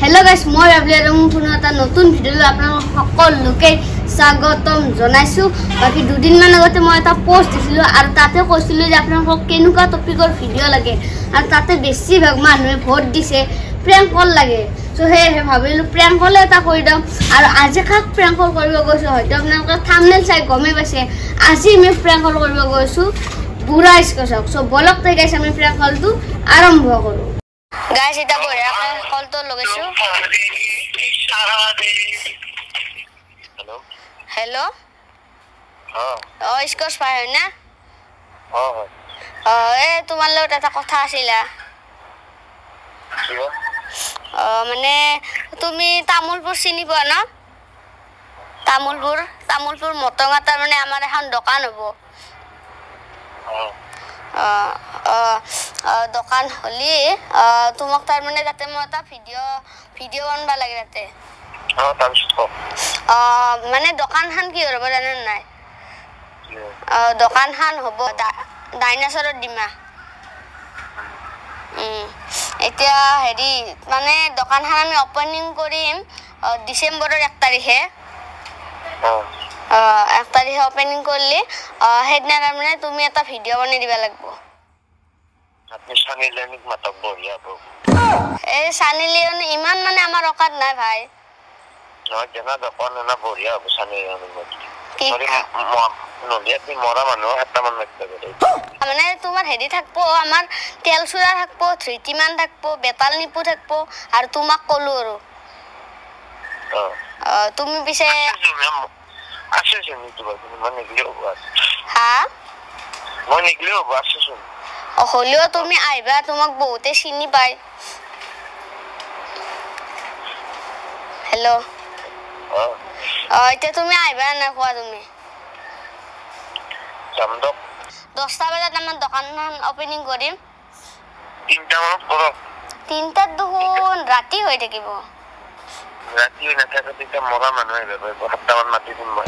Hello guys মই ৰাবলিয়াম পুনৰ এটা নতুন ভিডিঅ'লৈ আপোনালোক সকলোকে স্বাগতম জনাইছো। বাকি দুদিন মান আগতে মই এটা পোষ্ট দিছিলো আৰু তাতে কৈছিলো যে আপোনালোকক কেনেকুৱা টপিকৰ ভিডিঅ' লাগে আৰু তাতে বেছি ভাগ মানুহে ভোট দিছে প্ৰেংক কল লাগে। সো হে ভাবিলো প্ৰেংক কল এটা কৰি দাম আৰু আজি কাক প্ৰেংক কল কৰিব গৈছো হয়তো আপোনালোকে থাম্বনেল চাই গমে পাইছে। আজি আমি প্ৰেংক কল কৰিব গৈছো বুঢ়া ইস্কছক। সো বলক তাই গাইছ আমি প্ৰেংক কলটো আৰম্ভ কৰো। गाइस इटा बोरे कॉल तो लगेछु। हेलो हेलो हां स्कॉच पाय ना हां ए তোমার লগত এটা কথা আছিলা কিবা মানে তুমি তামুলপুর চিনি পোৱা না? তামুলপুর মতঙাটা মানে আমার এখন দোকান হবো। দোকান হলি তোমাক তার মানে যাতে মই এটা ভিডিও বানবা লাগে যাতে মানে দোকানখান কি হব জানেন নাই? দোকানখান হব ডাইনাসৰৰ ডিমা। এতিয়া হেৰি মানে দোকানখান আমি ওপেনিং কৰিম ডিসেম্বৰৰ 1 তাৰিখে। 1 তাৰিখে ওপেনিং করলি হেডনা মানে তুমি এটা ভিডিও বনাই দিবা লাগবো। আপনি সানি লিওনিক মাতব বঢ়িয়া ব্রো। এই সানি লিওন ইমান মানে আমার অকাত নাই ভাই। নয় জানা দোকান না বঢ়িয়া সানি লিওনিক মত। সরি নদিয়াতে মরা মানুহ একটা মান লাগতে পারে। মানে তোমার হেডি থাকবো আমার তেল সুরা থাকবো থ্রিটি মান থাকবো বেতাল নিপু থাকবো আর তোমাক কলো আৰু। তুমি পিছে আসে শুনি তো মানে গিয়ে বাস। হ্যাঁ মনে গিয়ে বাস শুন। হলিও তুমি আইবা তোমাক বহুতে চিনি পাই। হ্যালো এটা তুমি আইবা না কোৱা তুমি? জামদক 10টা বজাত আমাৰ দোকানখন ওপেনিং কৰিম। 3টা মানত কৰক। 3টাত দেখোন ৰাতি হৈ থাকিব। ৰাতি না থাকতে মৰা মানুহ আহিব 7টা মান মাতি দিম মই।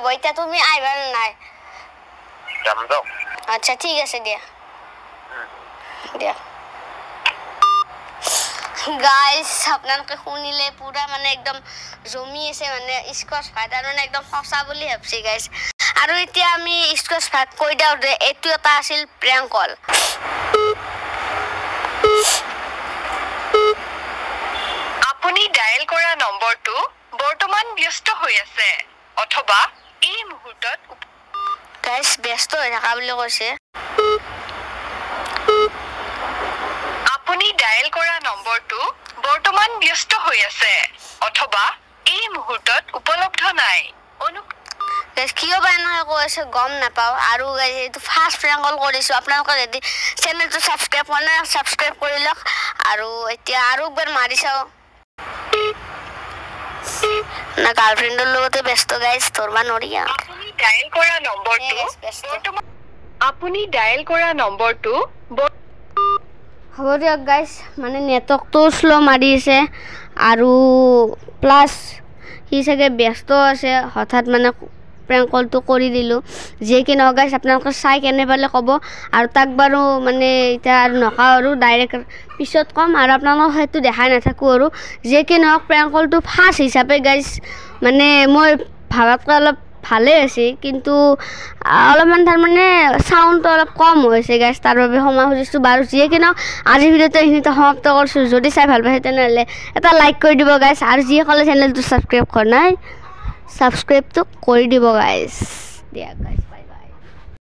বইটা তুমি আইবা নাই? জামদক। আচ্ছা ঠিক আছে দিয়া। দিয়া গাইস আপোনালোকে শুনিলে পুরা মানে একদম জমি আছে মানে স্কচ ফাইটার মানে একদম সঁচা বুলি ভাবছি গাইস। আৰু এতিয়া আমি স্কচ ফাইট কৈ দাও যে এটো এটা আছিল প্ৰেংক কল। আপুনি ডায়াল কৰা নম্বৰটো বৰ্তমান ব্যস্ত হৈ আছে অথবা এই মুহূৰ্তত গাইস ব্যস্ত হৈ থাকা বুলি কৈছে। আপুনি ডায়াল কৰা নম্বৰটো বৰ্তমান ব্যস্ত হৈ আছে অথবা এই মুহূৰ্তত উপলব্ধ নাই। গাইস কিয় বানা কৈছে গম নাপাও। আৰু গাইস এইটো ফাৰ্স্ট প্ৰেংক কল কৰিছো। আপোনালোকে যদি চেনেলটো সাবস্ক্ৰাইব কৰা নাই সাবস্ক্ৰাইব কৰি লওক আৰু এতিয়া আৰু একবাৰ মাৰি চাও। না গাৰ্লফ্ৰেন্ডৰ লগতে ব্যস্ত গাইস ধৰবা নৰিয়া। আপুনি ডায়াল কৰা নম্বৰটো হ'ব দিয়ক গাইস মানে নেটৱৰ্কটো স্লো মাৰি আছে আৰু প্লাস সি চাগে ব্যস্ত আছে হঠাৎ মানে প্ৰেংক কলটো কৰি দিলো। যে কি নহওক গাইস আপোনালোকে চাই কেনে পালে ক'ব আৰু তাক বাৰু মানে এতিয়া আৰু নকা আৰু ডাইৰেক্ট পিছত কম আৰু আপোনালোক হয়তো দেখাই নাথাকো আৰু। যে কি নহওক প্ৰেংক কলটো ফাৰ্স্ট হিচাপে গাইস মানে মই ভাবাতকৈ অলপ ভালে আছে কিন্তু অলপমান তাৰ মানে সাউন্ডটো অলপ কম হৈছে গাইস তাৰ বাবে সময় খুজিছো বাৰু। যে কি নহওক আজি ভিডিওটো এইখিনিতে সমাপ্ত কৰিছো। যদি চাই ভাল পাইছে তেনেহলে এটা লাইক কৰি দিব গাইস আৰু যিসকলে চেনেলটো সাবস্ক্ৰাইব কৰা নাই সাবস্ক্ৰাইবটো কৰি দিব গাইস। দিয়া গাইস।